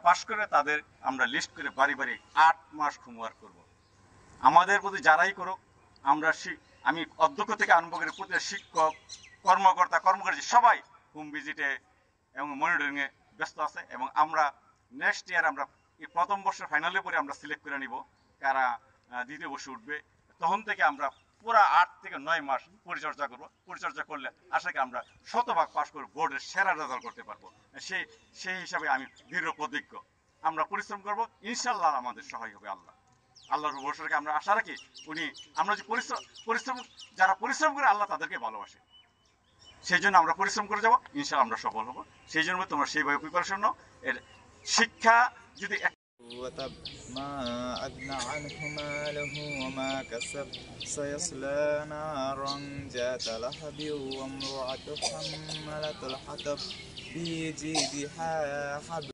পাশ করে তাদের আমরা লিস্ট করে বাড়ি বাড়ি 8 মাস হোমওয়ার্ক করব। আমাদের প্রতি যারাই করুক, আমরা আমি অধ্যক্ষ থেকে আরম্ভ করে প্রতিটা শিক্ষক, কর্মকর্তা সবাই হোম ভিজিটে এবং মনিটরিংয়ে ব্যস্ত আছে। এবং আমরা নেক্সট ইয়ার আমরা এই প্রথম বর্ষের ফাইনালের পরে আমরা সিলেক্ট করে নিব কারা দ্বিতীয় বর্ষে উঠবে। তখন থেকে আমরা পুরা 8 থেকে 9 মাস পরিচর্যা করব। পরিচর্যা করলে আশা করি আমরা 100% পাস করে বোর্ডের সেরা রেজাল্ট করতে পারবো। সেই হিসাবে আমি দৃঢ় প্রতিজ্ঞ। আমরা পরিশ্রম করব, ইনশাল্লাহ আমাদের সহায় হবে আল্লাহ। আল্লাহর ভরসাকে আমরা আশা রাখি। আমরা যে যারা পরিশ্রম করে আল্লাহ তাদেরকে ভালোবাসে। সেই জন্য আমরা পরিশ্রম করে যাব, ইনশাল্লাহ আমরা সফল হব। সেই জন্য তোমরা সেইভাবে প্রিপারেশন নাও। এর শিক্ষা যদি وتب ما أغنى عنه ماله وما كسب سيصلى نارا ذات لهب وامرأته حمالة الحطب في جيدها حبل